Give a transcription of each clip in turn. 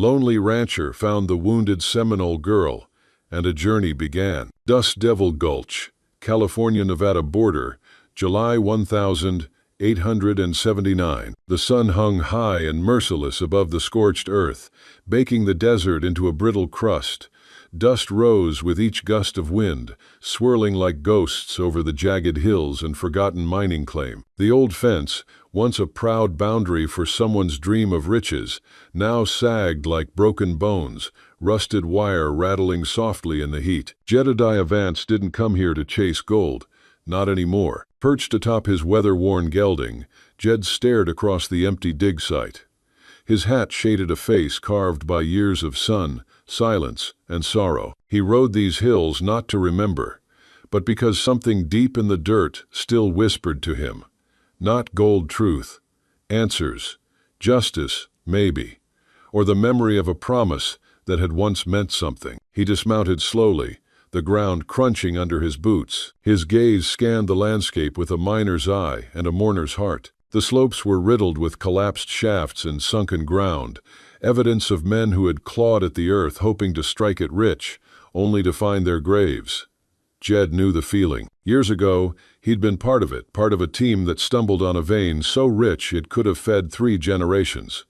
Lonely rancher found the wounded Seminole girl, and a journey began. Dust Devil Gulch, California-Nevada border, July 1879. The sun hung high and merciless above the scorched earth, baking the desert into a brittle crust. Dust rose with each gust of wind, swirling like ghosts over the jagged hills and forgotten mining claim. The old fence, once a proud boundary for someone's dream of riches, now sagged like broken bones, rusted wire rattling softly in the heat. Jedediah Vance didn't come here to chase gold. Not anymore. Perched atop his weather-worn gelding, Jed stared across the empty dig site. His hat shaded a face carved by years of sun, silence, and sorrow. He rode these hills not to remember, but because something deep in the dirt still whispered to him. Not gold truth, answers, justice, maybe, or the memory of a promise that had once meant something. He dismounted slowly, the ground crunching under his boots. His gaze scanned the landscape with a miner's eye and a mourner's heart. The slopes were riddled with collapsed shafts and sunken ground, evidence of men who had clawed at the earth hoping to strike it rich, only to find their graves. Jed knew the feeling. Years ago, he'd been part of it, part of a team that stumbled on a vein so rich it could have fed 3 generations.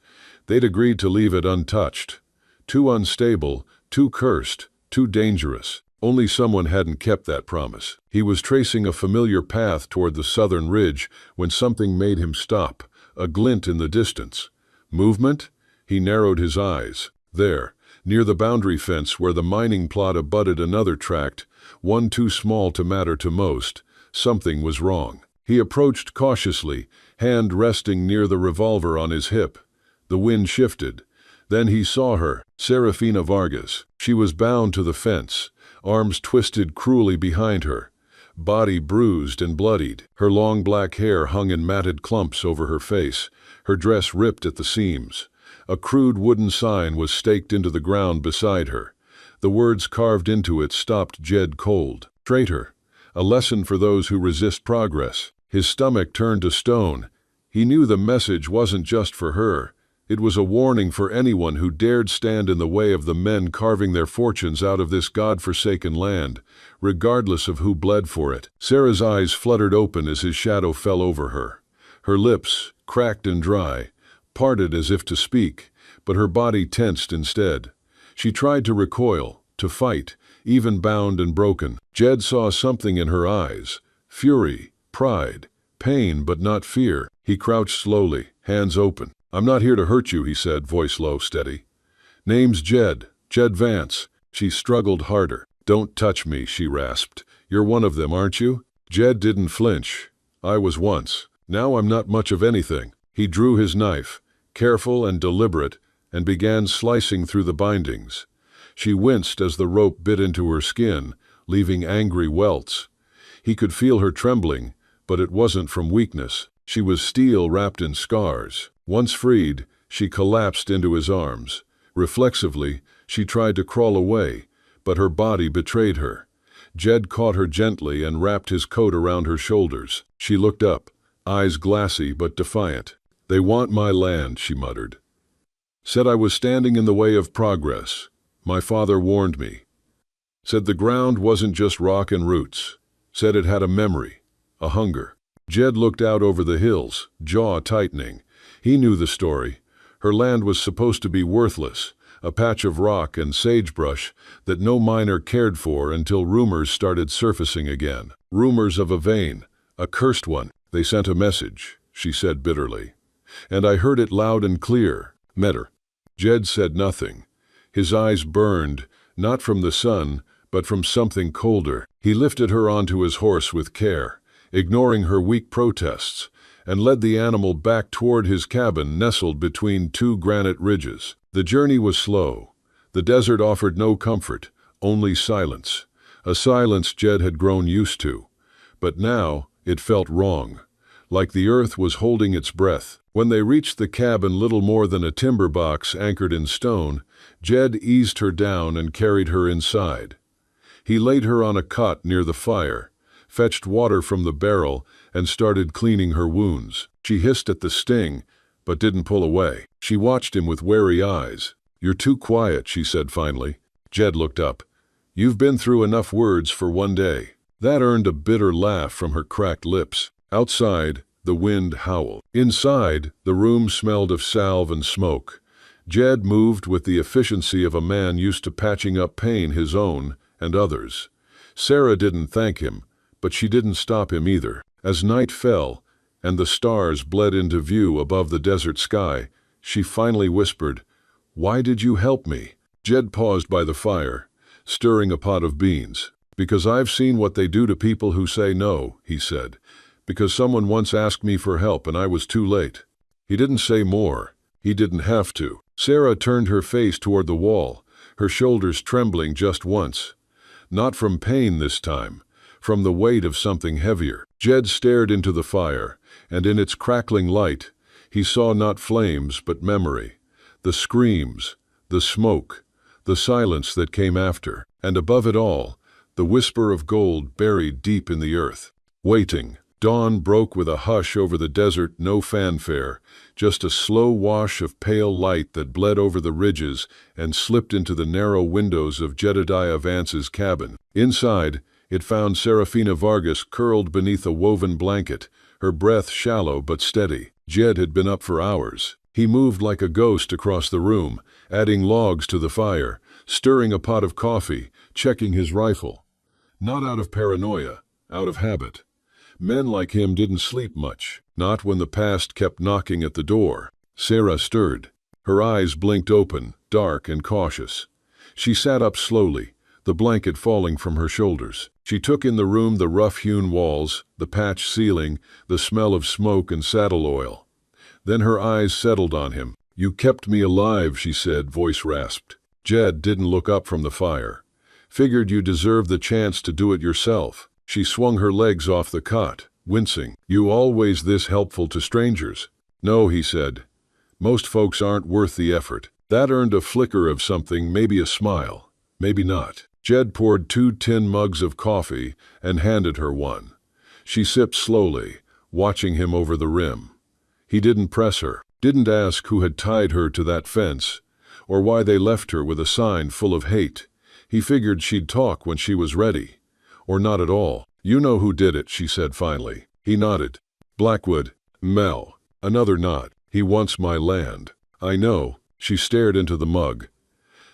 They'd agreed to leave it untouched. Too unstable, too cursed, too dangerous. Only someone hadn't kept that promise. He was tracing a familiar path toward the southern ridge when something made him stop, a glint in the distance. Movement? He narrowed his eyes. There, near the boundary fence where the mining plot abutted another tract, one too small to matter to most, something was wrong. He approached cautiously, hand resting near the revolver on his hip. The wind shifted. Then he saw her, Serafina Vargas. She was bound to the fence, arms twisted cruelly behind her, body bruised and bloodied. Her long black hair hung in matted clumps over her face, her dress ripped at the seams. A crude wooden sign was staked into the ground beside her. The words carved into it stopped Jed cold. Traitor, a lesson for those who resist progress. His stomach turned to stone. He knew the message wasn't just for her. It was a warning for anyone who dared stand in the way of the men carving their fortunes out of this God-forsaken land, regardless of who bled for it. Sarah's eyes fluttered open as his shadow fell over her. Her lips, cracked and dry, parted as if to speak, but her body tensed instead. She tried to recoil, to fight, even bound and broken. Jed saw something in her eyes, fury, pride, pain but not fear. He crouched slowly, hands open. "I'm not here to hurt you," he said, voice low, steady. "Name's Jed Vance." She struggled harder. "Don't touch me," she rasped. "You're one of them, aren't you?" Jed didn't flinch. "I was once. Now I'm not much of anything." He drew his knife, careful and deliberate, and began slicing through the bindings. She winced as the rope bit into her skin, leaving angry welts. He could feel her trembling, but it wasn't from weakness. She was steel wrapped in scars. Once freed, she collapsed into his arms. Reflexively, she tried to crawl away, but her body betrayed her. Jed caught her gently and wrapped his coat around her shoulders. She looked up, eyes glassy but defiant. "They want my land," she muttered. "Said I was standing in the way of progress. My father warned me. Said the ground wasn't just rock and roots. Said it had a memory, a hunger." Jed looked out over the hills, jaw tightening. He knew the story. Her land was supposed to be worthless, a patch of rock and sagebrush that no miner cared for until rumors started surfacing again. Rumors of a vein, a cursed one. "They sent a message," she said bitterly. "And I heard it loud and clear. Met her." Jed said nothing. His eyes burned, not from the sun, but from something colder. He lifted her onto his horse with care, ignoring her weak protests, and led the animal back toward his cabin nestled between 2 granite ridges. The journey was slow. The desert offered no comfort, only silence. A silence Jed had grown used to. But now it felt wrong, like the earth was holding its breath. When they reached the cabin, little more than a timber box anchored in stone, Jed eased her down and carried her inside. He laid her on a cot near the fire, fetched water from the barrel, and started cleaning her wounds. She hissed at the sting, but didn't pull away. She watched him with wary eyes. "You're too quiet," she said finally. Jed looked up. "You've been through enough words for one day." That earned a bitter laugh from her cracked lips. Outside, the wind howled. Inside, the room smelled of salve and smoke. Jed moved with the efficiency of a man used to patching up pain his own and others. Sarah didn't thank him, but she didn't stop him either. As night fell, and the stars bled into view above the desert sky, she finally whispered, "Why did you help me?" Jed paused by the fire, stirring a pot of beans. "Because I've seen what they do to people who say no," he said. "Because someone once asked me for help and I was too late." He didn't say more. He didn't have to. Sarah turned her face toward the wall, her shoulders trembling just once. Not from pain this time, from the weight of something heavier. Jed stared into the fire, and in its crackling light, he saw not flames but memory. The screams, the smoke, the silence that came after, and above it all, the whisper of gold buried deep in the earth. Waiting. Dawn broke with a hush over the desert, no fanfare, just a slow wash of pale light that bled over the ridges and slipped into the narrow windows of Jedediah Vance's cabin. Inside, it found Serafina Vargas curled beneath a woven blanket, her breath shallow but steady. Jed had been up for hours. He moved like a ghost across the room, adding logs to the fire, stirring a pot of coffee, checking his rifle. Not out of paranoia, out of habit. Men like him didn't sleep much, not when the past kept knocking at the door. Sarah stirred. Her eyes blinked open, dark and cautious. She sat up slowly, the blanket falling from her shoulders. She took in the room, the rough-hewn walls, the patched ceiling, the smell of smoke and saddle oil. Then her eyes settled on him. "You kept me alive," she said, voice rasped. Jed didn't look up from the fire. "Figured you deserved the chance to do it yourself." She swung her legs off the cot, wincing. "You always this helpful to strangers?" "No," he said. "Most folks aren't worth the effort." That earned a flicker of something, maybe a smile, maybe not. Jed poured 2 tin mugs of coffee and handed her one. She sipped slowly, watching him over the rim. He didn't press her, didn't ask who had tied her to that fence, or why they left her with a sign full of hate. He figured she'd talk when she was ready. Or not at all. "You know who did it," she said finally. He nodded. "Blackwood. Mel." Another nod. "He wants my land." "I know." She stared into the mug.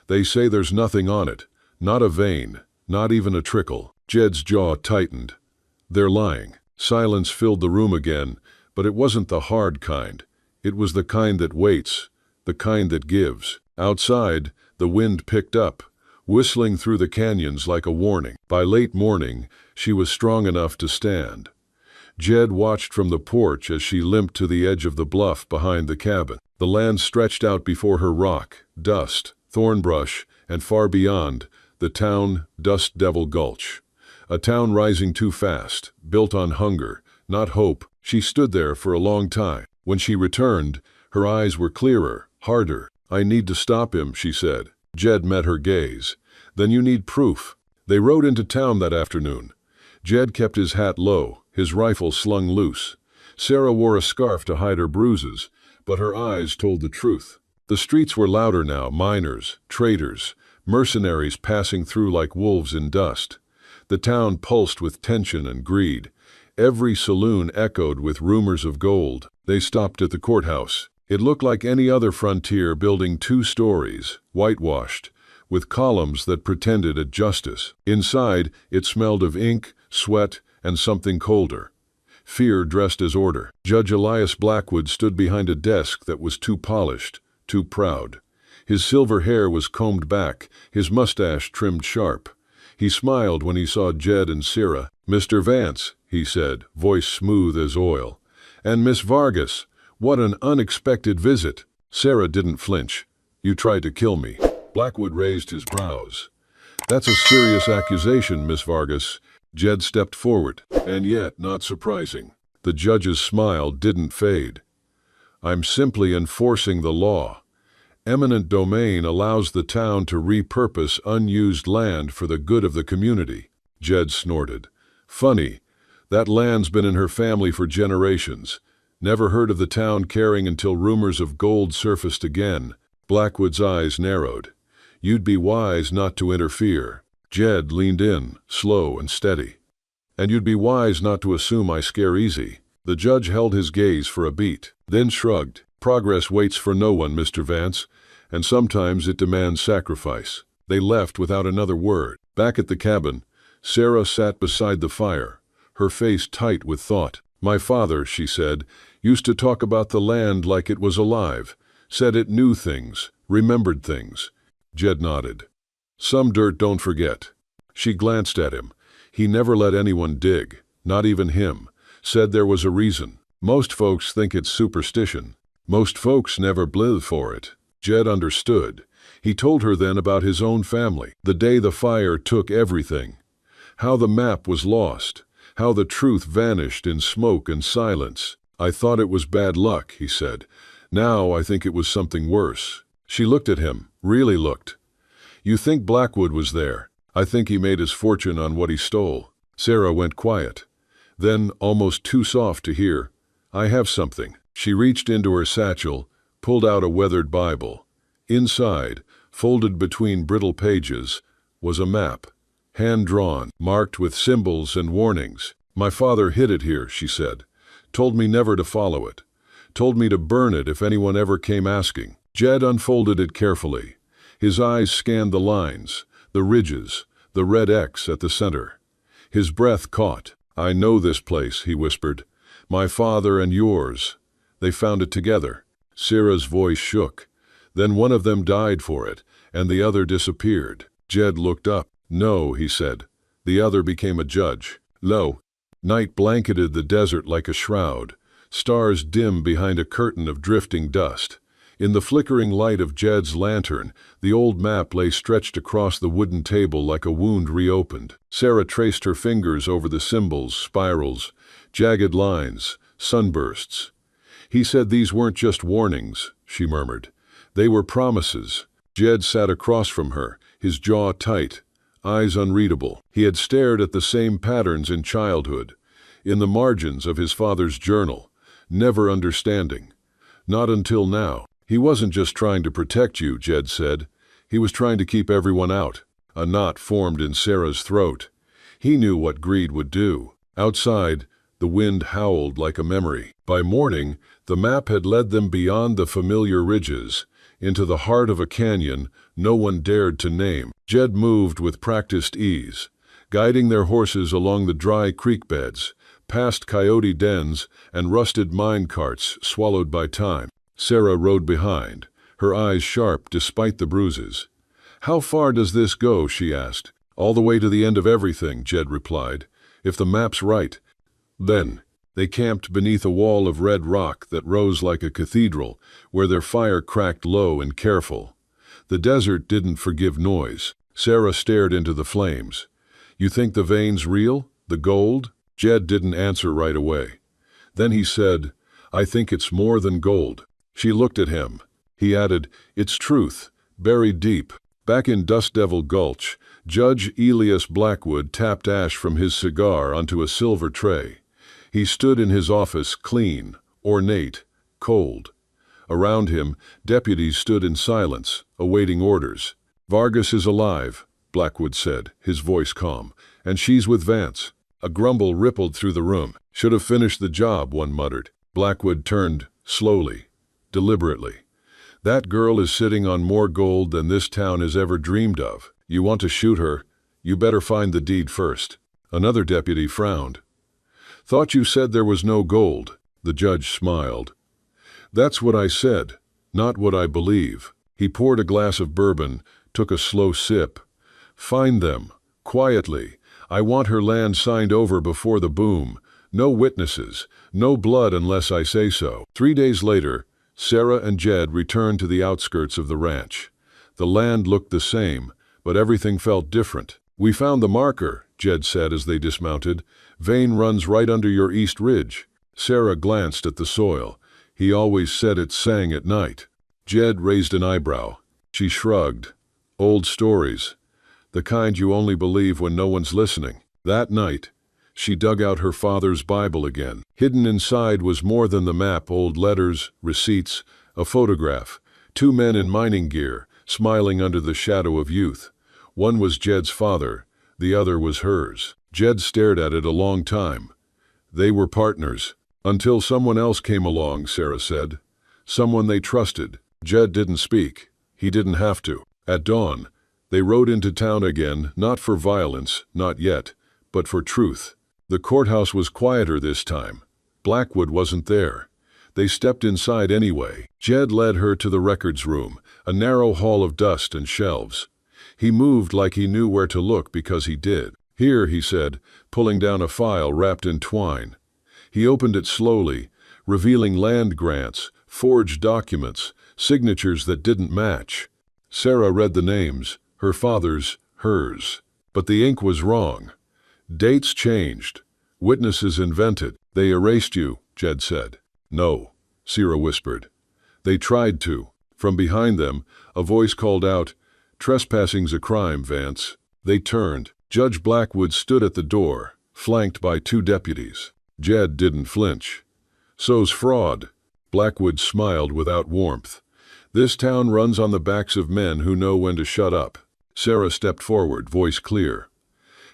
"They say there's nothing on it. Not a vein. Not even a trickle." Jed's jaw tightened. "They're lying." Silence filled the room again, but it wasn't the hard kind. It was the kind that waits, the kind that gives. Outside, the wind picked up, whistling through the canyons like a warning. By late morning, she was strong enough to stand. Jed watched from the porch as she limped to the edge of the bluff behind the cabin. The land stretched out before her, rock, dust, thornbrush, and far beyond, the town, Dust Devil Gulch. A town rising too fast, built on hunger, not hope. She stood there for a long time. When she returned, her eyes were clearer, harder. "I need to stop him," she said. Jed met her gaze. "Then you need proof." They rode into town that afternoon. Jed kept his hat low, his rifle slung loose. Sarah wore a scarf to hide her bruises, but her eyes told the truth. The streets were louder now, miners, traders, mercenaries passing through like wolves in dust. The town pulsed with tension and greed. Every saloon echoed with rumors of gold. They stopped at the courthouse. It looked like any other frontier building, 2 stories, whitewashed, with columns that pretended at justice. Inside, it smelled of ink, sweat, and something colder. Fear dressed as order. Judge Elias Blackwood stood behind a desk that was too polished, too proud. His silver hair was combed back, his mustache trimmed sharp. He smiled when he saw Jed and Sarah. "Mr. Vance," he said, voice smooth as oil. "And Miss Vargas. What an unexpected visit." Sarah didn't flinch. "You tried to kill me." Blackwood raised his brows. "That's a serious accusation, Miss Vargas." Jed stepped forward. "And yet, not surprising." The judge's smile didn't fade. "I'm simply enforcing the law. Eminent domain allows the town to repurpose unused land for the good of the community." Jed snorted. "Funny. That land's been in her family for generations. Never heard of the town caring until rumors of gold surfaced again. Blackwood's eyes narrowed. You'd be wise not to interfere. Jed leaned in, slow and steady. And you'd be wise not to assume I scare easy. The judge held his gaze for a beat, then shrugged. Progress waits for no one, Mr. Vance, and sometimes it demands sacrifice. They left without another word. Back at the cabin, Sarah sat beside the fire, her face tight with thought. My father, she said, used to talk about the land like it was alive, said it knew things, remembered things. Jed nodded. Some dirt don't forget. She glanced at him. He never let anyone dig, not even him. Said there was a reason. Most folks think it's superstition. Most folks never live for it. Jed understood. He told her then about his own family, the day the fire took everything. How the map was lost. How the truth vanished in smoke and silence. I thought it was bad luck, he said. Now I think it was something worse. She looked at him, really looked. You think Blackwood was there? I think he made his fortune on what he stole. Sarah went quiet. Then, almost too soft to hear, I have something. She reached into her satchel, pulled out a weathered Bible. Inside, folded between brittle pages, was a map, hand-drawn, marked with symbols and warnings. My father hid it here, she said. Told me never to follow it. Told me to burn it if anyone ever came asking. Jed unfolded it carefully. His eyes scanned the lines, the ridges, the red X at the center. His breath caught. I know this place, he whispered. My father and yours. They found it together. Sarah's voice shook. Then one of them died for it, and the other disappeared. Jed looked up. No, he said. The other became a judge. Lo. Night blanketed the desert like a shroud. Stars dim behind a curtain of drifting dust. In the flickering light of Jed's lantern, the old map lay stretched across the wooden table like a wound reopened. Sarah traced her fingers over the symbols, spirals, jagged lines, sunbursts. He said these weren't just warnings, she murmured. They were promises. Jed sat across from her, his jaw tight, eyes unreadable. He had stared at the same patterns in childhood, in the margins of his father's journal, never understanding. Not until now. He wasn't just trying to protect you, Jed said. He was trying to keep everyone out. A knot formed in Sarah's throat. He knew what greed would do. Outside, the wind howled like a memory. By morning, the map had led them beyond the familiar ridges, into the heart of a canyon no one dared to name. Jed moved with practiced ease, guiding their horses along the dry creek beds, past coyote dens and rusted mine carts swallowed by time. Sarah rode behind, her eyes sharp despite the bruises. How far does this go, she asked. All the way to the end of everything, Jed replied. If the map's right. Then, they camped beneath a wall of red rock that rose like a cathedral, where their fire cracked low and careful. The desert didn't forgive noise. Sarah stared into the flames. You think the vein's real? The gold? Jed didn't answer right away. Then he said, I think it's more than gold. She looked at him. He added, it's truth, buried deep. Back in Dust Devil Gulch, Judge Elias Blackwood tapped ash from his cigar onto a silver tray. He stood in his office, clean, ornate, cold. Around him, deputies stood in silence, awaiting orders. Vargas is alive, Blackwood said, his voice calm, and she's with Vance. A grumble rippled through the room. Should have finished the job, one muttered. Blackwood turned, slowly, deliberately. That girl is sitting on more gold than this town has ever dreamed of. You want to shoot her, you better find the deed first. Another deputy frowned. Thought you said there was no gold. The judge smiled. That's what I said, not what I believe. He poured a glass of bourbon, took a slow sip. Find them, quietly. I want her land signed over before the boom. No witnesses, no blood unless I say so. 3 days later, Sarah and Jed returned to the outskirts of the ranch. The land looked the same, but everything felt different. We found the marker, Jed said as they dismounted. Vein runs right under your east ridge. Sarah glanced at the soil. He always said it sang at night. Jed raised an eyebrow. She shrugged. Old stories. The kind you only believe when no one's listening. That night, she dug out her father's Bible again. Hidden inside was more than the map, old letters, receipts, a photograph, Two men in mining gear, smiling under the shadow of youth. One was Jed's father, the other was hers. Jed stared at it a long time. They were partners. Until someone else came along, Sarah said. Someone they trusted. Jed didn't speak. He didn't have to. At dawn, they rode into town again, not for violence, not yet, but for truth. The courthouse was quieter this time. Blackwood wasn't there. They stepped inside anyway. Jed led her to the records room, a narrow hall of dust and shelves. He moved like he knew where to look because he did. Here, he said, pulling down a file wrapped in twine. He opened it slowly, revealing land grants, forged documents, signatures that didn't match. Sarah read the names, her father's, hers. But the ink was wrong. Dates changed. Witnesses invented. They erased you, Jed said. No, Sarah whispered. They tried to. From behind them, a voice called out, "Trespassing's a crime, Vance." They turned. Judge Blackwood stood at the door, flanked by two deputies. Jed didn't flinch. "So's fraud." Blackwood smiled without warmth. "This town runs on the backs of men who know when to shut up." Sarah stepped forward, voice clear.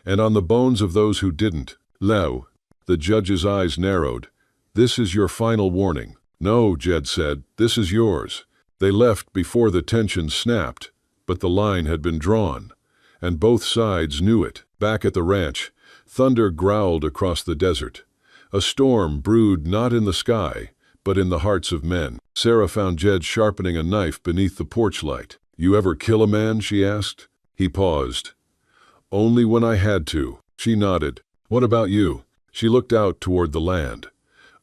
"And on the bones of those who didn't." "Leo." The judge's eyes narrowed. "This is your final warning." "No," Jed said, "this is yours." They left before the tension snapped, but the line had been drawn, and both sides knew it. Back at the ranch, thunder growled across the desert. A storm brewed not in the sky, but in the hearts of men. Sarah found Jed sharpening a knife beneath the porch light. "You ever kill a man?" she asked. He paused. "Only when I had to." She nodded. "What about you?" She looked out toward the land.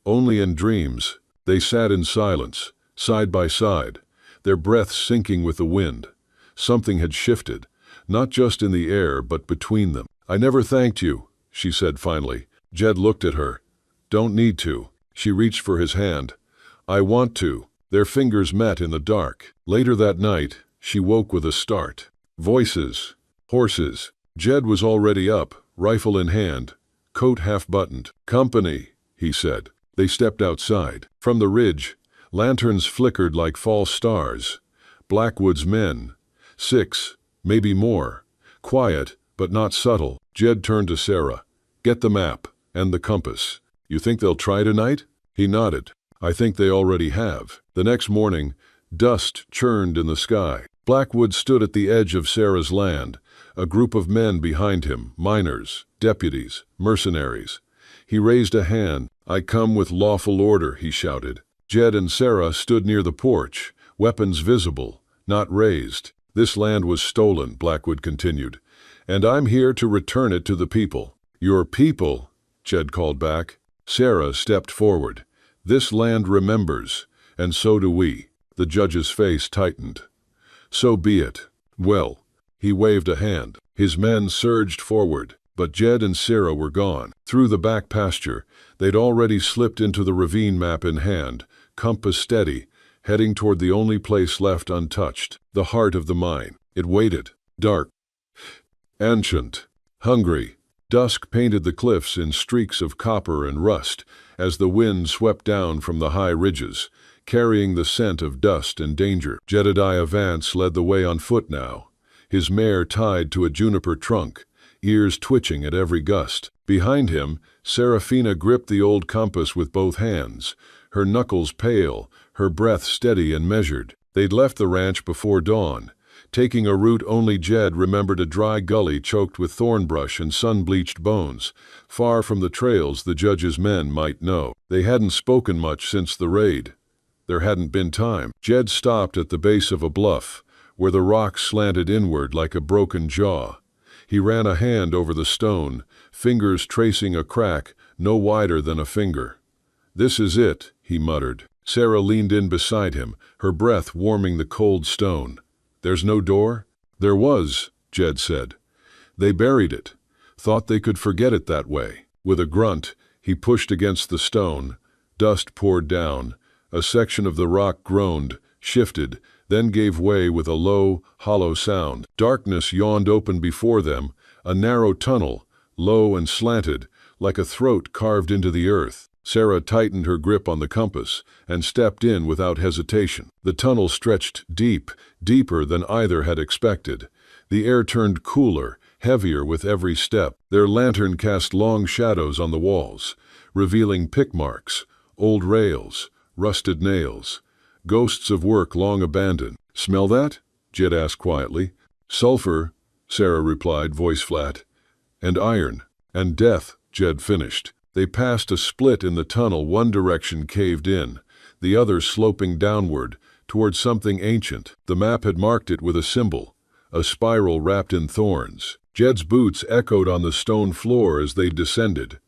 "Only in dreams." They sat in silence, side by side, their breaths syncing with the wind. Something had shifted, not just in the air but between them. "I never thanked you," she said finally. Jed looked at her. "Don't need to." She reached for his hand. "I want to." Their fingers met in the dark. Later that night, she woke with a start. Voices. Horses. Jed was already up, rifle in hand, coat half-buttoned. "Company," he said. They stepped outside. From the ridge, lanterns flickered like false stars. Blackwood's men. 6, maybe more. Quiet, but not subtle. Jed turned to Sarah. "Get the map, and the compass. You think they'll try tonight?" He nodded. "I think they already have." The next morning, dust churned in the sky. Blackwood stood at the edge of Sarah's land, a group of men behind him, miners, deputies, mercenaries. He raised a hand. "I come with lawful order," he shouted. Jed and Sarah stood near the porch, weapons visible, not raised. "This land was stolen," Blackwood continued, "and I'm here to return it to the people." "Your people," Jed called back. Sarah stepped forward. "This land remembers, and so do we." The judge's face tightened. "So be it." "Well." He waved a hand. His men surged forward, but Jed and Sarah were gone. Through the back pasture, they'd already slipped into the ravine map in hand, compass steady, heading toward the only place left untouched, the heart of the mine. It waited. Dark. Ancient. Hungry. Dusk painted the cliffs in streaks of copper and rust as the wind swept down from the high ridges, carrying the scent of dust and danger. Jedediah Vance led the way on foot now, his mare tied to a juniper trunk, ears twitching at every gust. Behind him, Serafina gripped the old compass with both hands, her knuckles pale, her breath steady and measured. They'd left the ranch before dawn, taking a route only Jed remembered, a dry gully choked with thorn brush and sun-bleached bones, far from the trails the judge's men might know. They hadn't spoken much since the raid. There hadn't been time. Jed stopped at the base of a bluff, where the rocks slanted inward like a broken jaw. He ran a hand over the stone, fingers tracing a crack no wider than a finger. "This is it," he muttered. Sarah leaned in beside him, her breath warming the cold stone. "There's no door?" "There was," Jed said. "They buried it. Thought they could forget it that way." With a grunt, he pushed against the stone. Dust poured down. A section of the rock groaned, shifted, then gave way with a low, hollow sound. Darkness yawned open before them, a narrow tunnel, low and slanted, like a throat carved into the earth. Sarah tightened her grip on the compass and stepped in without hesitation. The tunnel stretched deep, deeper than either had expected. The air turned cooler, heavier with every step. Their lantern cast long shadows on the walls, revealing pick marks, old rails, rusted nails, ghosts of work long abandoned. "Smell that?" Jed asked quietly. "Sulfur," Sarah replied, voice flat. "And iron." "And death," Jed finished. They passed a split in the tunnel. One direction caved in, the other sloping downward, toward something ancient. The map had marked it with a symbol, a spiral wrapped in thorns. Jed's boots echoed on the stone floor as they descended.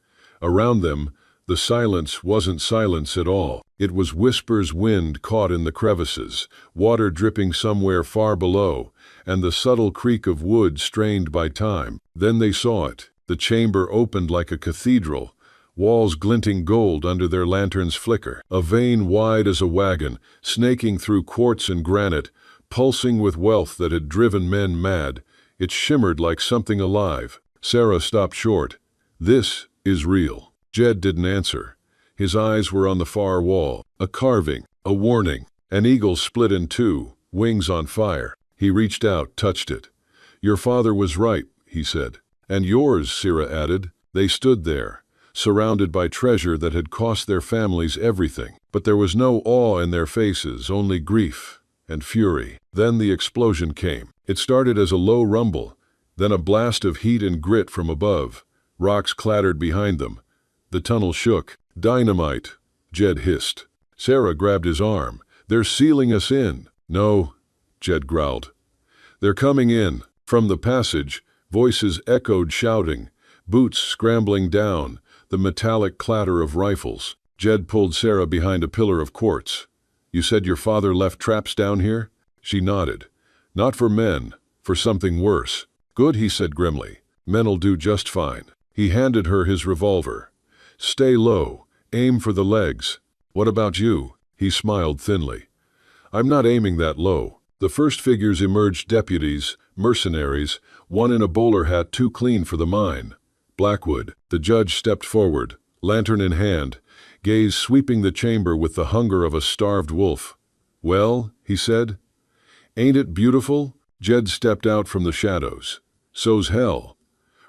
Around them, the silence wasn't silence at all. It was whispers, wind caught in the crevices, water dripping somewhere far below, and the subtle creak of wood strained by time. Then they saw it. The chamber opened like a cathedral, walls glinting gold under their lanterns' flicker. A vein wide as a wagon, snaking through quartz and granite, pulsing with wealth that had driven men mad. It shimmered like something alive. Sarah stopped short. "This is real." Jed didn't answer. His eyes were on the far wall. A carving, a warning. An eagle split in two, wings on fire. He reached out, touched it. "Your father was right," he said. "And yours," Sarah added. They stood there, surrounded by treasure that had cost their families everything. But there was no awe in their faces, only grief and fury. Then the explosion came. It started as a low rumble, then a blast of heat and grit from above. Rocks clattered behind them. The tunnel shook. "Dynamite," Jed hissed. Sarah grabbed his arm. "They're sealing us in." "No," Jed growled. "They're coming in." From the passage, voices echoed shouting, boots scrambling down, the metallic clatter of rifles. Jed pulled Sarah behind a pillar of quartz. "You said your father left traps down here?" She nodded. "Not for men, for something worse." "Good," he said grimly. "Men'll do just fine." He handed her his revolver. "Stay low. Aim for the legs." "What about you?" He smiled thinly. "I'm not aiming that low." The first figures emerged, deputies, mercenaries, one in a bowler hat too clean for the mine. Blackwood. The judge stepped forward, lantern in hand, gaze sweeping the chamber with the hunger of a starved wolf. "Well," he said. "Ain't it beautiful?" Jed stepped out from the shadows. "So's hell.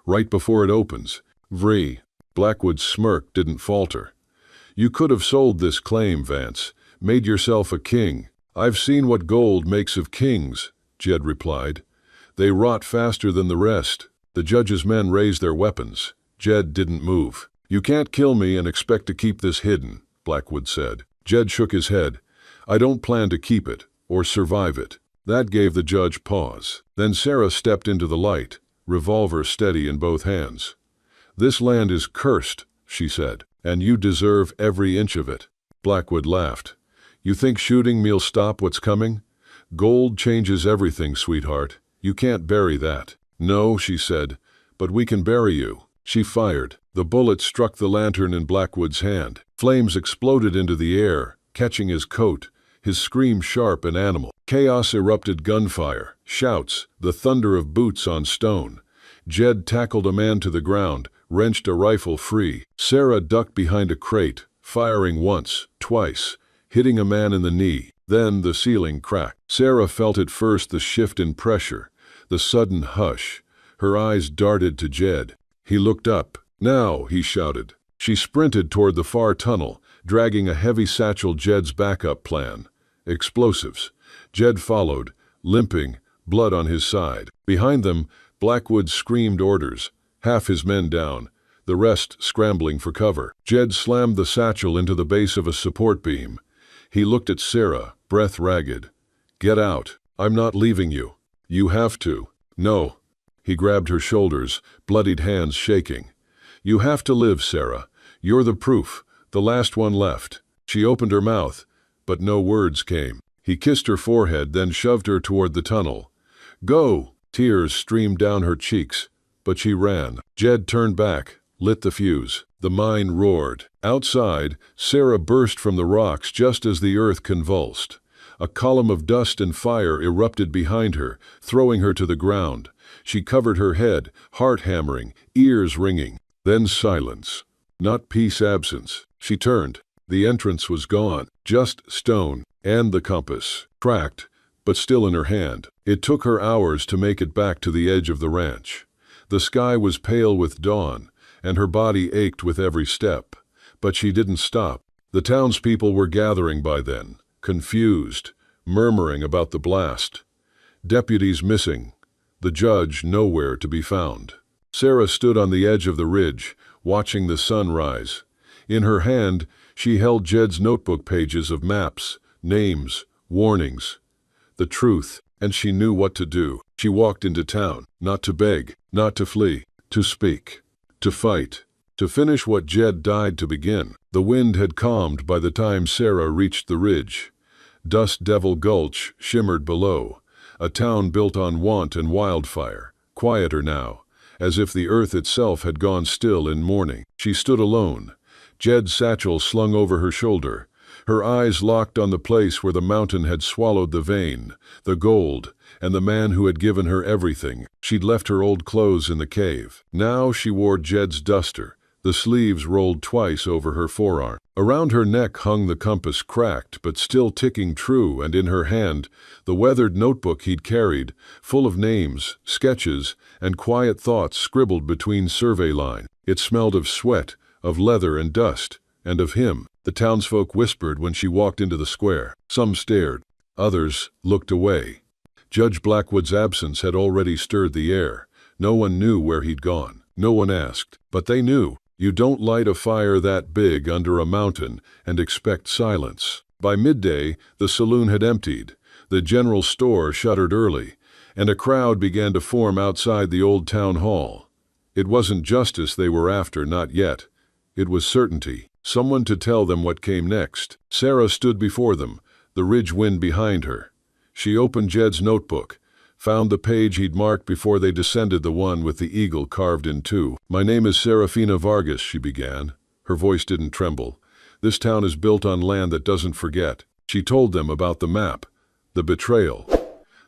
Right before it opens." "Vree." Blackwood's smirk didn't falter. "You could have sold this claim, Vance. Made yourself a king." "I've seen what gold makes of kings," Jed replied. "They rot faster than the rest." The judge's men raised their weapons. Jed didn't move. "You can't kill me and expect to keep this hidden," Blackwood said. Jed shook his head. "I don't plan to keep it, or survive it." That gave the judge pause. Then Sarah stepped into the light, revolver steady in both hands. "This land is cursed," she said, "and you deserve every inch of it." Blackwood laughed. "You think shooting me'll stop what's coming? Gold changes everything, sweetheart. You can't bury that." "No," she said, "but we can bury you." She fired. The bullet struck the lantern in Blackwood's hand. Flames exploded into the air, catching his coat, his scream sharp and animal. Chaos erupted, gunfire, shouts, the thunder of boots on stone. Jed tackled a man to the ground, wrenched a rifle free. Sarah ducked behind a crate, firing once, twice, hitting a man in the knee. Then the ceiling cracked. Sarah felt it first, the shift in pressure, the sudden hush. Her eyes darted to Jed. He looked up. "Now," he shouted. She sprinted toward the far tunnel, dragging a heavy satchel. Jed's backup plan. Explosives. Jed followed, limping, blood on his side. Behind them, Blackwood screamed orders, half his men down, the rest scrambling for cover. Jed slammed the satchel into the base of a support beam. He looked at Sarah, breath ragged. "Get out. I'm not leaving you." "You have to." "No." He grabbed her shoulders, bloodied hands shaking. "You have to live, Sarah. You're the proof, the last one left." She opened her mouth, but no words came. He kissed her forehead, then shoved her toward the tunnel. "Go!" Tears streamed down her cheeks, but she ran. Jed turned back, lit the fuse. The mine roared. Outside, Sarah burst from the rocks just as the earth convulsed. A column of dust and fire erupted behind her, throwing her to the ground. She covered her head, heart hammering, ears ringing. Then silence. not peace absence. She turned. The entrance was gone, just stone, and the compass, cracked, but still in her hand. It took her hours to make it back to the edge of the ranch. The sky was pale with dawn, and her body ached with every step. But she didn't stop. The townspeople were gathering by then, confused, murmuring about the blast. Deputies missing, the judge nowhere to be found. Sarah stood on the edge of the ridge, watching the sun rise. In her hand, she held Jed's notebook pages of maps, names, warnings. The truth, and she knew what to do. She walked into town, not to beg, not to flee, to speak, to fight, to finish what Jed died to begin. The wind had calmed by the time Sarah reached the ridge. Dust Devil Gulch shimmered below, a town built on want and wildfire, quieter now, as if the earth itself had gone still in mourning. She stood alone, Jed's satchel slung over her shoulder, her eyes locked on the place where the mountain had swallowed the vein, the gold, and the man who had given her everything. She'd left her old clothes in the cave. Now she wore Jed's duster, the sleeves rolled twice over her forearm. Around her neck hung the compass, cracked but still ticking true, and in her hand the weathered notebook he'd carried, full of names, sketches, and quiet thoughts scribbled between survey lines. It smelled of sweat, of leather and dust, and of him. The townsfolk whispered when she walked into the square. Some stared, others looked away. Judge Blackwood's absence had already stirred the air. No one knew where he'd gone. No one asked, but they knew. You don't light a fire that big under a mountain and expect silence. By midday, the saloon had emptied, the general store shuttered early, and a crowd began to form outside the old town hall. It wasn't justice they were after, not yet. It was certainty, someone to tell them what came next. Sarah stood before them, the ridge wind behind her. She opened Jed's notebook, found the page he'd marked before they descended, the one with the eagle carved in two. "My name is Serafina Vargas," she began. Her voice didn't tremble. "This town is built on land that doesn't forget." She told them about the map, the betrayal,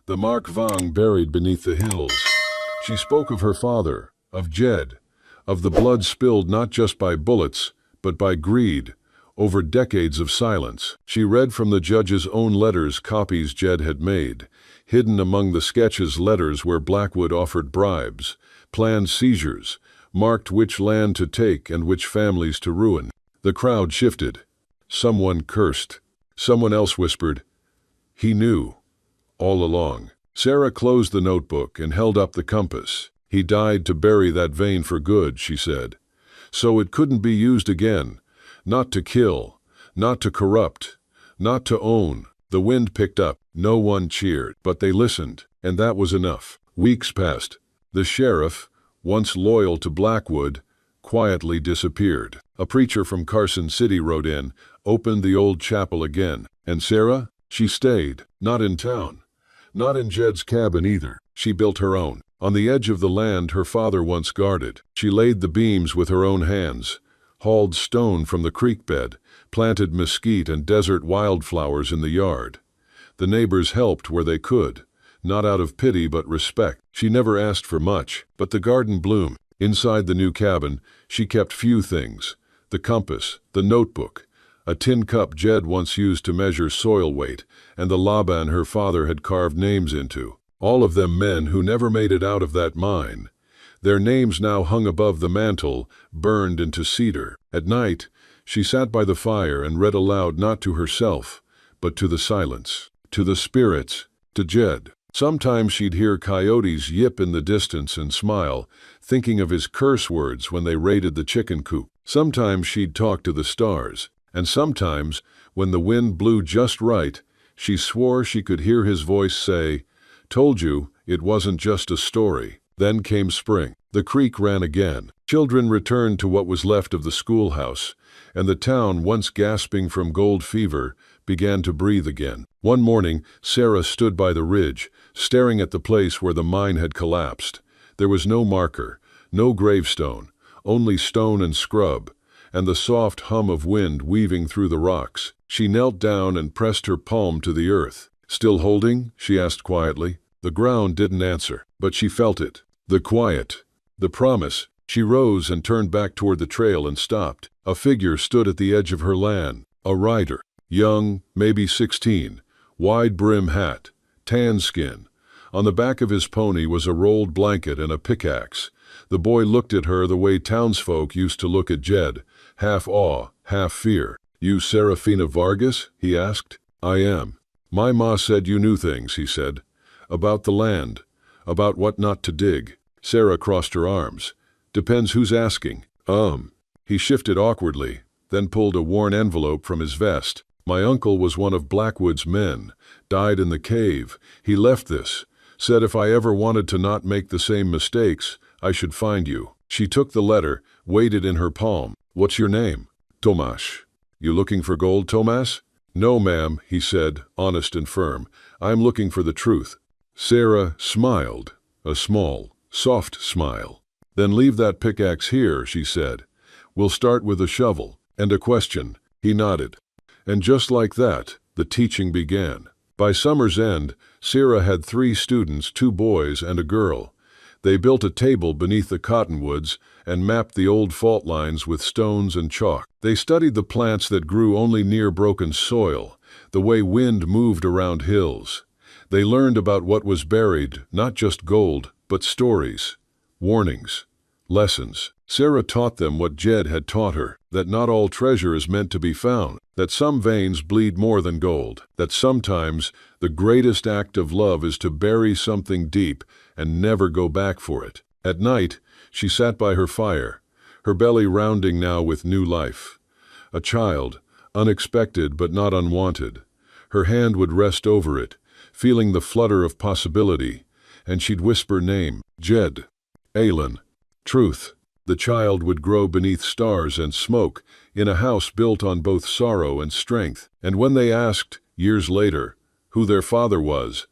the Mark Vang buried beneath the hills. She spoke of her father, of Jed, of the blood spilled not just by bullets, but by greed, over decades of silence. She read from the judge's own letters, copies Jed had made. Hidden among the sketches, letters where Blackwood offered bribes, planned seizures, marked which land to take and which families to ruin. The crowd shifted. Someone cursed. Someone else whispered, "He knew, all along." Sarah closed the notebook and held up the compass. "He died to bury that vein for good," she said. "So it couldn't be used again. Not to kill, not to corrupt, not to own." The wind picked up. No one cheered, but they listened, and that was enough. Weeks passed. The sheriff, once loyal to Blackwood, quietly disappeared. A preacher from Carson City rode in, opened the old chapel again. And Sarah? She stayed. Not in town. Not in Jed's cabin either. She built her own. On the edge of the land her father once guarded. She laid the beams with her own hands, hauled stone from the creek bed, planted mesquite and desert wildflowers in the yard. The neighbors helped where they could, not out of pity but respect. She never asked for much, but the garden bloomed. Inside the new cabin, she kept few things: the compass, the notebook, a tin cup Jed once used to measure soil weight, and the laban her father had carved names into. All of them men who never made it out of that mine. Their names now hung above the mantel, burned into cedar. At night, she sat by the fire and read aloud, not to herself, but to the silence, to the spirits, to Jed. Sometimes she'd hear coyotes yip in the distance and smile, thinking of his curse words when they raided the chicken coop. Sometimes she'd talk to the stars, and sometimes, when the wind blew just right, she swore she could hear his voice say, "Told you, it wasn't just a story." Then came spring. The creek ran again. Children returned to what was left of the schoolhouse, and the town, once gasping from gold fever, began to breathe again. One morning, Sarah stood by the ridge, staring at the place where the mine had collapsed. There was no marker, no gravestone, only stone and scrub, and the soft hum of wind weaving through the rocks. She knelt down and pressed her palm to the earth. "Still holding?" she asked quietly. The ground didn't answer, but she felt it. The quiet, the promise. She rose and turned back toward the trail and stopped. A figure stood at the edge of her land. A rider. Young, maybe 16. Wide brim hat. Tan skin. On the back of his pony was a rolled blanket and a pickaxe. The boy looked at her the way townsfolk used to look at Jed, half awe, half fear. "You Serafina Vargas?" he asked. "I am." "My ma said you knew things," he said. "About the land. About what not to dig." Sarah crossed her arms. "Depends who's asking." He shifted awkwardly, then pulled a worn envelope from his vest. "My uncle was one of Blackwood's men. Died in the cave. He left this. Said if I ever wanted to not make the same mistakes, I should find you." She took the letter, weighed it in her palm. "What's your name?" "Tomas." "You looking for gold, Tomas?" "No, ma'am," he said, honest and firm. "I'm looking for the truth." Sarah smiled, a small, soft smile. "Then leave that pickaxe here," she said. "We'll start with a shovel and a question." He nodded. And just like that, the teaching began. By summer's end, Sarah had 3 students, 2 boys and a girl. They built a table beneath the cottonwoods and mapped the old fault lines with stones and chalk. They studied the plants that grew only near broken soil, the way wind moved around hills. They learned about what was buried, not just gold, but stories, warnings, lessons. Sarah taught them what Jed had taught her, that not all treasure is meant to be found, that some veins bleed more than gold, that sometimes the greatest act of love is to bury something deep and never go back for it. At night, she sat by her fire, her belly rounding now with new life. A child, unexpected but not unwanted. Her hand would rest over it, feeling the flutter of possibility, and she'd whisper name, Jed, Aylin, truth. The child would grow beneath stars and smoke, in a house built on both sorrow and strength. And when they asked, years later, who their father was,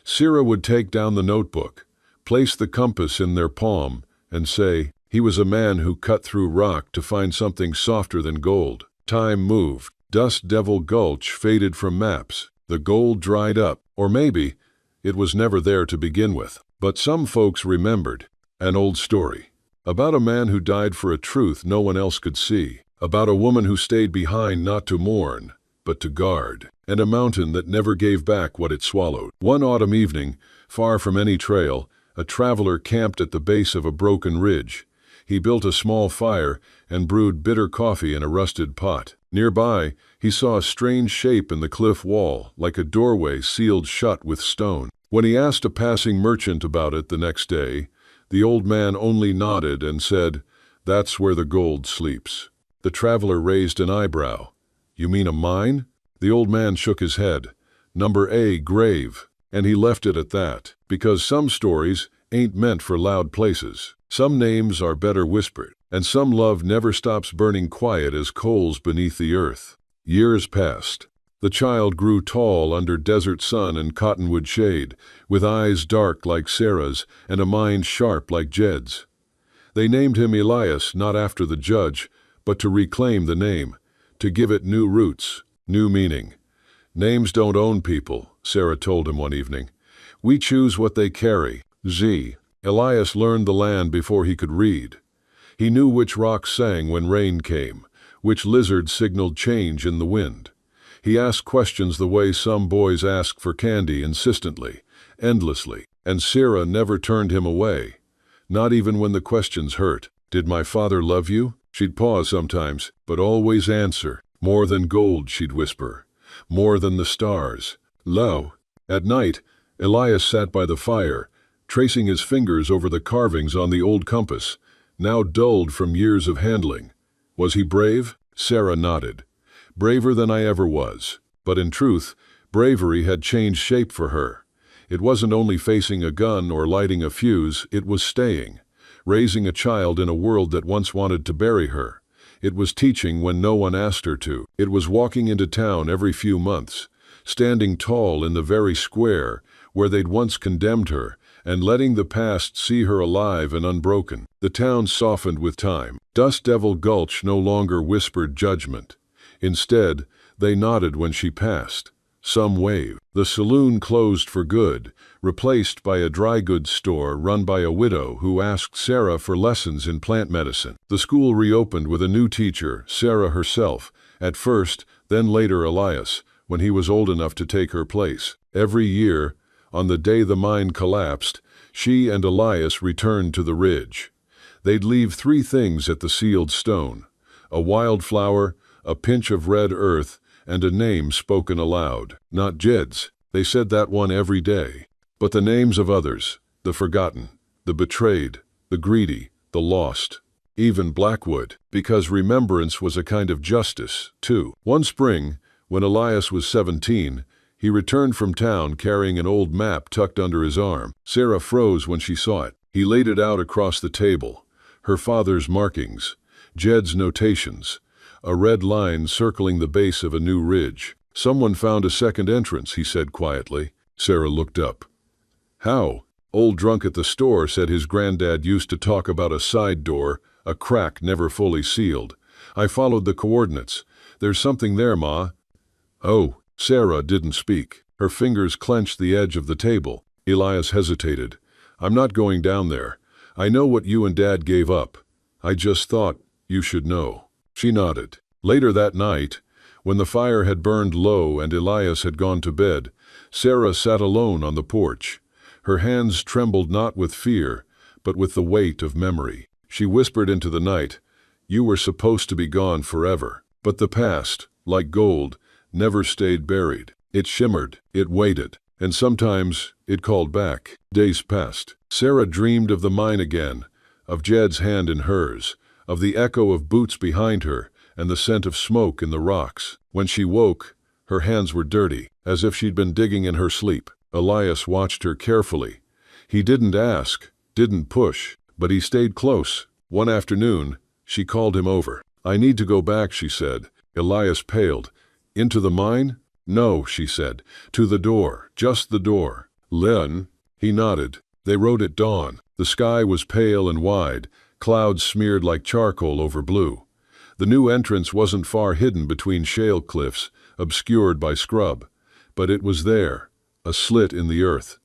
Sarah would take down the notebook, place the compass in their palm, and say, he was a man who cut through rock to find something softer than gold. Time moved. Dust Devil Gulch faded from maps. The gold dried up, or maybe it was never there to begin with. But some folks remembered an old story about a man who died for a truth no one else could see, about a woman who stayed behind not to mourn, but to guard, and a mountain that never gave back what it swallowed. One autumn evening, far from any trail, a traveler camped at the base of a broken ridge. He built a small fire and brewed bitter coffee in a rusted pot. Nearby, he saw a strange shape in the cliff wall, like a doorway sealed shut with stone. When he asked a passing merchant about it the next day, the old man only nodded and said, "That's where the gold sleeps." The traveler raised an eyebrow. "You mean a mine?" The old man shook his head. "Number A grave." And he left it at that, because some stories ain't meant for loud places. Some names are better whispered, and some love never stops burning quiet as coals beneath the earth. Years passed. The child grew tall under desert sun and cottonwood shade, with eyes dark like Sarah's and a mind sharp like Jed's. They named him Elias not after the judge, but to reclaim the name, to give it new roots, new meaning. "Names don't own people," Sarah told him one evening. "We choose what they carry." Elias learned the land before he could read. He knew which rocks sang when rain came, which lizard signaled change in the wind. He asked questions the way some boys ask for candy, insistently, endlessly, and Sarah never turned him away, not even when the questions hurt. "Did my father love you?" She'd pause sometimes, but always answer. "More than gold," she'd whisper. "More than the stars." Lo! At night, Elias sat by the fire, tracing his fingers over the carvings on the old compass, now dulled from years of handling. Was he brave? Sarah nodded. "Braver than I ever was." But in truth, bravery had changed shape for her. It wasn't only facing a gun or lighting a fuse, it was staying, raising a child in a world that once wanted to bury her. It was teaching when no one asked her to. It was walking into town every few months, standing tall in the very square where they'd once condemned her, and letting the past see her alive and unbroken. The town softened with time. Dust Devil Gulch no longer whispered judgment. Instead, they nodded when she passed. some wave. The saloon closed for good, replaced by a dry goods store run by a widow who asked Sarah for lessons in plant medicine. The school reopened with a new teacher, Sarah herself, at first, then later Elias, when he was old enough to take her place. Every year, on the day the mine collapsed, she and Elias returned to the ridge. They'd leave 3 things at the sealed stone: a wildflower, a pinch of red earth, and a name spoken aloud. Not Jed's, they said that one every day, but the names of others, the forgotten, the betrayed, the greedy, the lost. Even Blackwood, because remembrance was a kind of justice, too. One spring, when Elias was 17, he returned from town carrying an old map tucked under his arm. Sarah froze when she saw it. He laid it out across the table. Her father's markings, Jed's notations, a red line circling the base of a new ridge. "Someone found a second entrance," he said quietly. Sarah looked up. "How?" "Old drunk at the store said his granddad used to talk about a side door, a crack never fully sealed. I followed the coordinates. There's something there, Ma." "Oh." Sarah didn't speak. Her fingers clenched the edge of the table. Elias hesitated. "I'm not going down there. I know what you and Dad gave up. I just thought you should know." She nodded. Later that night, when the fire had burned low and Elias had gone to bed, Sarah sat alone on the porch. Her hands trembled not with fear, but with the weight of memory. She whispered into the night, "You were supposed to be gone forever." But the past, like gold, never stayed buried. It shimmered, it waited, and sometimes it called back. Days passed. Sarah dreamed of the mine again, of Jed's hand in hers, of the echo of boots behind her and the scent of smoke in the rocks. When she woke, her hands were dirty, as if she'd been digging in her sleep. Elias watched her carefully. He didn't ask, didn't push, but he stayed close. One afternoon, she called him over. "I need to go back," she said. Elias paled. "Into the mine?" "No," she said. "To the door, just the door." "Len?" He nodded. They rode at dawn. The sky was pale and wide, clouds smeared like charcoal over blue. The new entrance wasn't far hidden between shale cliffs, obscured by scrub, but it was there, a slit in the earth.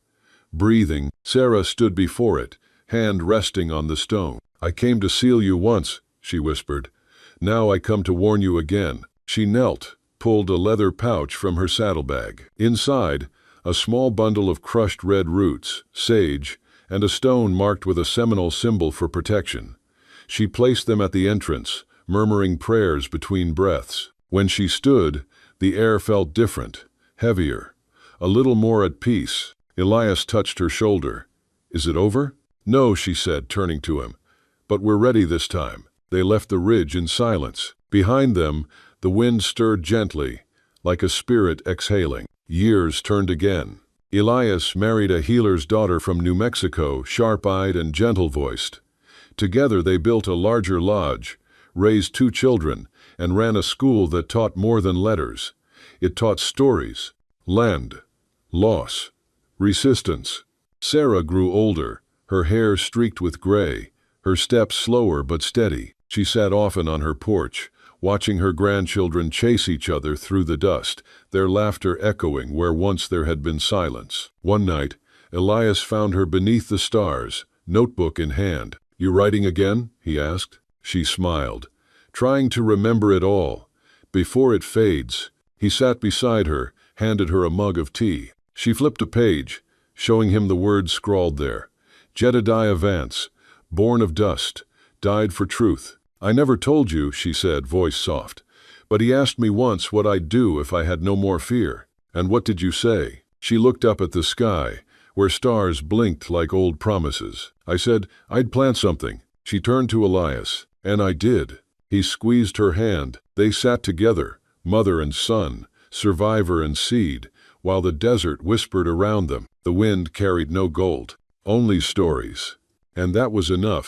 Breathing, Sarah stood before it, hand resting on the stone. "I came to seal you once," she whispered. "Now I come to warn you again." She knelt, pulled a leather pouch from her saddlebag. Inside, a small bundle of crushed red roots, sage, and a stone marked with a seminal symbol for protection. She placed them at the entrance, murmuring prayers between breaths. When she stood, the air felt different, heavier, a little more at peace. Elias touched her shoulder. "Is it over?" "No," she said, turning to him. "But we're ready this time." They left the ridge in silence. Behind them, the wind stirred gently, like a spirit exhaling. Years turned again. Elias married a healer's daughter from New Mexico, sharp-eyed and gentle-voiced. Together they built a larger lodge, raised 2 children, and ran a school that taught more than letters. It taught stories, land, loss, resistance. Sarah grew older, her hair streaked with gray, her steps slower but steady. She sat often on her porch, watching her grandchildren chase each other through the dust, their laughter echoing where once there had been silence. One night, Elias found her beneath the stars, notebook in hand. "You writing again?" he asked. She smiled, trying to remember it all. "Before it fades." He sat beside her, handed her a mug of tea. She flipped a page, showing him the words scrawled there. "Jedediah Vance, born of dust, died for truth." "I never told you," she said, voice soft. "But he asked me once what I'd do if I had no more fear." "And what did you say?" She looked up at the sky, where stars blinked like old promises. "I said I'd plant something." She turned to Elias. "And I did." He squeezed her hand. They sat together, mother and son, survivor and seed, while the desert whispered around them. The wind carried no gold, only stories. And that was enough.